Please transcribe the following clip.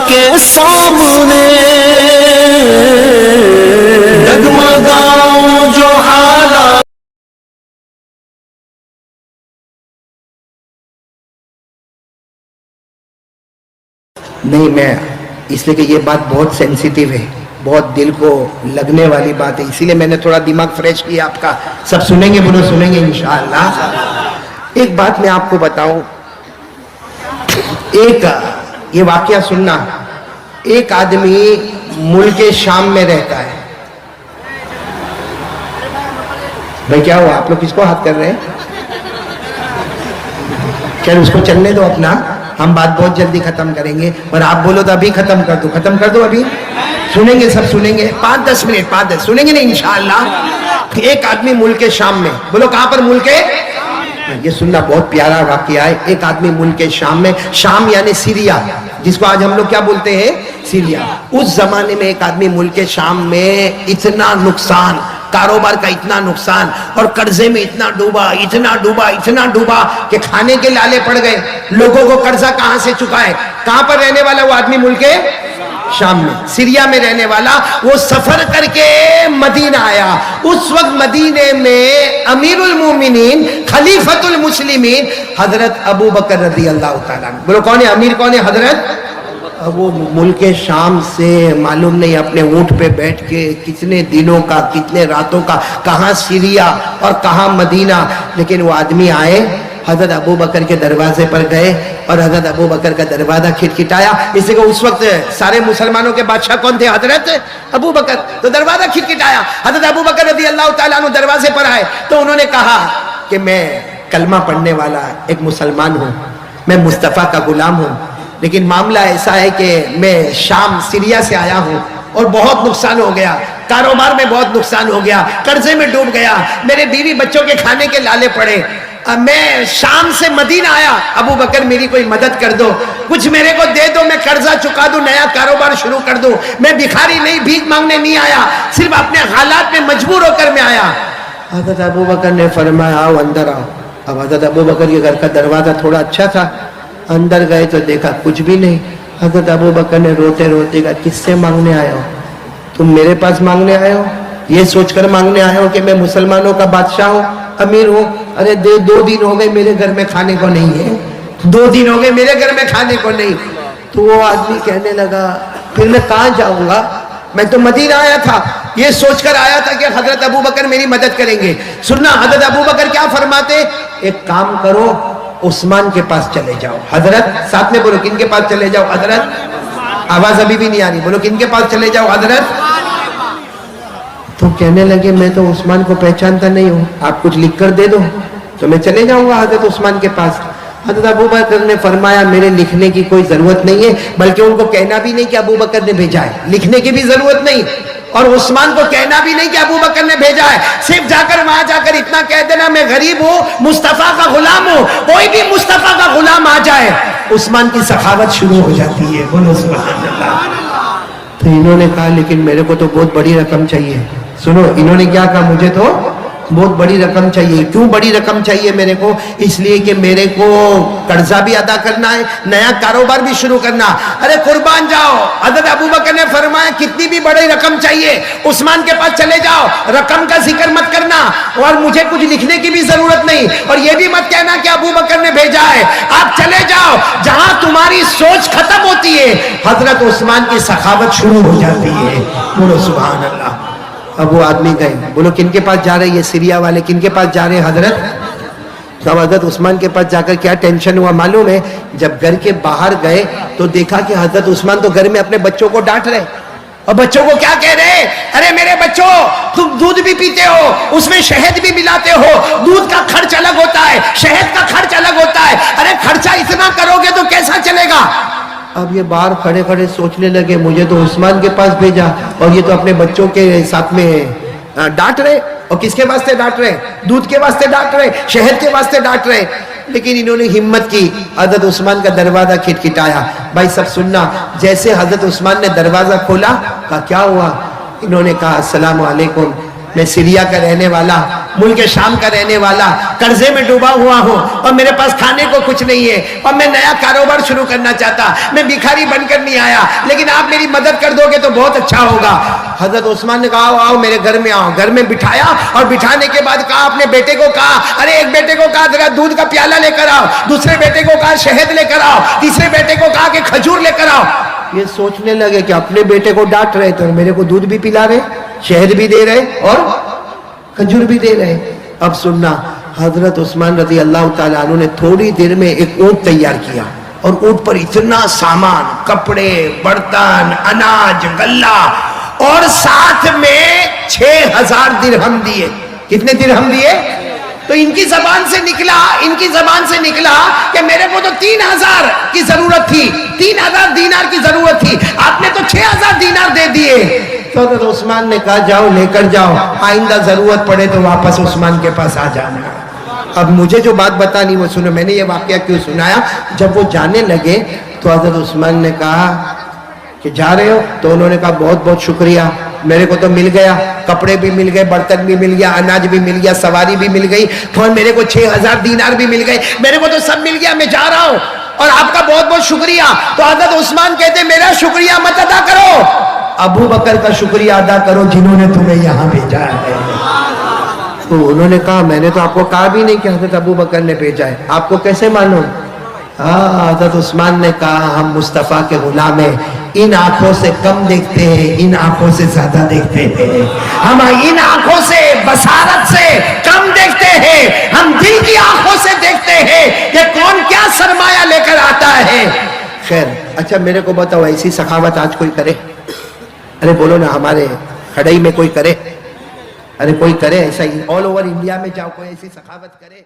کے سامنے ڈگمگاؤں جو حالات. نہیں، میں اس لیے کہ یہ بات بہت سینسیٹیو ہے، بہت دل کو لگنے والی بات ہے، اسی لیے میں نے تھوڑا دماغ فریش کیا آپ کا. سب سنیں گے؟ بولو سنیں گے انشاءاللہ. ایک بات میں آپ کو بتاؤں، ایک یہ واقعہ سننا. ایک آدمی ملک شام میں رہتا ہے. بھائی کیا ہوا؟ آپ لوگ کس کو ہاتھ کر رہے ہیں؟ چل اس کو چلنے دو اپنا، ہم بات بہت جلدی ختم کریں گے. اور آپ بولو تو ابھی ختم کر دو. ختم کر دو ابھی. سنیں گے، سب سنیں گے. 5-10 منٹ، 5-10 سنیں گے نا انشاءاللہ. ایک آدمی ملک شام میں، بولو کہاں پر؟ ملک. یہ سننا، بہت پیارا واقعہ ہے. ایک آدمی ملک شام میں، شام یعنی سیریا، جس کو آج ہم لوگ کیا بولتے ہیں؟ سیریا. اس زمانے میں ایک آدمی ملک شام میں اتنا نقصان، کاروبار کا اتنا نقصان، اور قرضے میں اتنا ڈوبا، اتنا ڈوبا، اتنا ڈوبا کہ کھانے کے لالے پڑ گئے. لوگوں کو قرضہ کہاں سے چکائے؟ کہاں پر رہنے والا وہ آدمی؟ ملک شام میں، سیریا میں رہنے والا. وہ سفر کر کے مدینہ آیا. اس وقت مدینے میں امیر المومنین، خلیفۃ المسلمین حضرت ابو بکر رضی اللہ تعالیٰ عنہ. بولو کون ہے امیر؟ کون ہے؟ حضرت. وہ ملک شام سے معلوم نہیں اپنے اونٹ پہ بیٹھ کے کتنے دنوں کا، کتنے راتوں کا، کہاں سیریا اور کہاں مدینہ. لیکن وہ آدمی آئے، حضرت ابو بکر کے دروازے پر گئے اور حضرت ابو بکر کا دروازہ کھٹکھٹایا. اس لیے کہ اس وقت سارے مسلمانوں کے بادشاہ کون تھے؟ حضرت ابو بکر. تو دروازہ کھٹکھٹایا. حضرت ابو بکر رضی اللہ تعالیٰ عنہ دروازے پر آئے تو انہوں نے کہا کہ میں کلمہ پڑھنے والا ایک مسلمان ہوں، میں مصطفیٰ کا غلام ہوں، لیکن معاملہ ایسا ہے کہ میں شام سیریا سے آیا ہوں اور بہت نقصان ہو گیا، کاروبار میں بہت نقصان ہو گیا، قرضے میں ڈوب گیا، میرے بیوی بچوں کے کھانے کے لالے پڑے. میں شام سے مدینہ آیا. ابو بکر میری کوئی مدد کر دو، کچھ میرے کو دے دو، میں قرضہ چکا دوں، نیا کاروبار شروع کر دوں. میں بھکاری نہیں، بھیک مانگنے نہیں آیا، صرف اپنے حالات میں مجبور ہو کر میں آیا. حضرت ابو بکر نے فرمایا آؤ اندر آؤ. اب حضرت ابو بکر کے گھر کا دروازہ تھوڑا اچھا تھا. اندر گئے تو دیکھا کچھ بھی نہیں. حضرت ابو بکر نے روتے روتے کہا کس سے مانگنے آئے ہو؟ تم میرے پاس مانگنے آئے ہو؟ یہ سوچ کر مانگنے آئے ہو کہ میں مسلمانوں کا بادشاہ ہوں، امیر ہوں؟ ارے 2 دن ہو گئے میرے گھر میں کھانے کو نہیں ہے، 2 دن ہو گئے میرے گھر میں کھانے کو نہیں. تو وہ آدمی کہنے لگا پھر میں کہاں جاؤں گا؟ میں تو مدینہ آیا تھا، یہ سوچ کر آیا تھا کہ حضرت ابو بکر میری مدد کریں گے. سننا حضرت ابو بکر کیا فرماتے؟ ایک کام کرو، عثمان کے پاس چلے جاؤ. حضرت ساتھ میں بولو کن کے پاس چلے جاؤ؟ حضرت. آواز ابھی بھی نہیں آ رہی، بولو کن کے پاس چلے جاؤ؟ حضرت. تو کہنے لگے میں تو عثمان کو پہچانتا نہیں ہوں، آپ کچھ لکھ کر دے دو تو میں چلے جاؤں گا حضرت عثمان کے پاس. حضرت ابو بکر نے فرمایا میرے لکھنے کی کوئی ضرورت نہیں ہے، بلکہ ان کو کہنا بھی نہیں کہ ابو بکر نے بھیجا ہے، لکھنے کی بھی ضرورت نہیں، اور عثمان کو کہنا بھی نہیں کہ ابو بکر نے بھیجا ہے. صرف جا کر وہاں جا کر اتنا کہہ دینا میں غریب ہوں، مصطفیٰ کا غلام ہوں. کوئی بھی مصطفیٰ کا غلام آ جائے عثمان کی سخاوت شروع ہو جاتی ہے. بولو سبحان اللہ. تو انہوں نے کہا لیکن میرے کو تو بہت بڑی رقم چاہیے. سنو انہوں نے کیا کہا؟ مجھے تو بہت بڑی رقم چاہیے. کیوں بڑی رقم چاہیے میرے کو؟ اس لیے کہ میرے کو قرضہ بھی ادا کرنا ہے، نیا کاروبار بھی شروع کرنا. ارے قربان جاؤ. حضرت ابو بکر نے فرمایا کتنی بھی بڑی رقم چاہیے عثمان کے پاس چلے جاؤ، رقم کا ذکر مت کرنا اور مجھے کچھ لکھنے کی بھی ضرورت نہیں، اور یہ بھی مت کہنا کہ ابو بکر نے بھیجا ہے. آپ چلے جاؤ، جہاں تمہاری سوچ ختم ہوتی ہے حضرت عثمان کی سخاوت شروع ہو جاتی ہے. بولو سبحان اللہ. اب وہ آدمی گئے. بولو کن کے پاس جا رہے ہیں؟ یہ سیریا والے کن کے پاس جا رہے ہیں؟ حضرت. جب حضرت عثمان کے پاس جا کر کیا ٹینشن ہوا معلوم ہے؟ جب گھر کے باہر گئے تو دیکھا کہ حضرت عثمان تو گھر میں اپنے بچوں کو ڈانٹ رہے، اور بچوں کو کیا کہہ رہے؟ ارے میرے بچوں تم دودھ بھی پیتے ہو، اس میں شہد بھی ملاتے ہو، دودھ کا خرچ الگ ہوتا ہے، شہد کا خرچ الگ ہوتا ہے، ارے خرچہ اتنا کرو گے تو کیسا چلے گا؟ اب یہ باہر کھڑے کھڑے سوچنے لگے مجھے تو عثمان کے پاس بھیجا اور یہ تو اپنے بچوں کے ساتھ میں ڈانٹ رہے. اور کس کے واسطے ڈانٹ رہے؟ دودھ کے واسطے ڈانٹ رہے، شہد کے واسطے ڈانٹ رہے. لیکن انہوں نے ہمت کی، حضرت عثمان کا دروازہ کھٹکھٹایا. بھائی سب سننا، جیسے حضرت عثمان نے دروازہ کھولا کہا کیا ہوا؟ انہوں نے کہا السلام علیکم. میں سیریا کا رہنے والا، ملک شام کا رہنے والا، قرضے میں ڈوبا ہوا ہوں اور میرے پاس کھانے کو کچھ نہیں ہے اور میں نیا کاروبار شروع کرنا چاہتا، میں بھکاری بن کر نہیں آیا، لیکن آپ میری مدد کر دو گے تو بہت اچھا ہوگا۔ حضرت عثمان نے کہا آؤ میرے گھر میں آؤ، گھر میں بٹھایا اور بٹھانے کے بعد کہا اپنے بیٹے کو کہا، ارے ایک بیٹے کو کہا ذرا دودھ کا پیالہ لے کر آؤ، دوسرے بیٹے کو کہا شہد لے کر آؤ، تیسرے بیٹے کو کہا کہ کھجور لے کر آؤ۔ یہ سوچنے لگے کہ اپنے بیٹے کو ڈانٹ رہے تو میرے کو دودھ بھی پلا رہے، شہد بھی دے رہے اور کھجور بھی دے رہے۔ اب سننا، حضرت عثمان رضی اللہ تعالیٰ عنہ نے تھوڑی دیر میں ایک اونٹ تیار کیا اور اونٹ پر اتنا سامان، کپڑے، برتن، اناج، غلہ اور ساتھ میں 6000 درہم دیے۔ کتنے درہم دیے؟ تو ان کی زبان سے نکلا کہ میرے کو تو 3000 کی ضرورت تھی، 3000 دینار کی ضرورت تھی، آپ نے تو 6000 دینار دے دیے۔ تو حضرت عثمان نے کہا جاؤ لے کر جاؤ، آئندہ ضرورت پڑے تو واپس عثمان کے پاس آ جانا۔ اب مجھے جو بات بتانی وہ سنو، میں نے یہ واقعہ کیوں سنایا؟ جب وہ جانے لگے تو حضرت عثمان نے کہا کہ جا رہے ہو؟ تو انہوں نے کہا بہت بہت شکریہ، میرے کو تو مل گیا، کپڑے بھی مل گئے، برتن بھی مل گیا، اناج بھی مل گیا، سواری بھی مل گئی، اور میرے کو 6000 دینار بھی مل گئے، میرے کو تو سب مل گیا، میں جا رہا ہوں اور آپ کا بہت بہت شکریہ۔ تو حضرت عثمان کہتے ہیں میرا شکریہ مت ادا کرو، ابو بکر کا شکریہ ادا کرو جنہوں نے تمہیں یہاں بھیجا ہے۔ تو انہوں نے کہا میں نے تو آپ کو کہا بھی نہیں کہ حضرت ابو بکر نے بھیجا ہے، آپ کو کیسے معلوم؟ حضرت عثمان نے کہا ہم مصطفیٰ کے غلام ہیں، ان آنکھوں سے کم دیکھتے ہیں، ان آنکھوں سے زیادہ دیکھتے ہیں، ہم ان آنکھوں سے بصارت سے کم دیکھتے ہیں، ہم دل کی آنکھوں سے دیکھتے ہیں کہ کون کیا سرمایہ لے کر آتا ہے۔ خیر اچھا میرے کو بتاؤ ایسی سخاوت آج کوئی کرے؟ ارے بولو نا، ہمارے کھڑائی میں کوئی کرے؟ ارے کوئی کرے ایسا ہی؟ آل اوور انڈیا میں جاؤ کوئی ایسی سخاوت کرے؟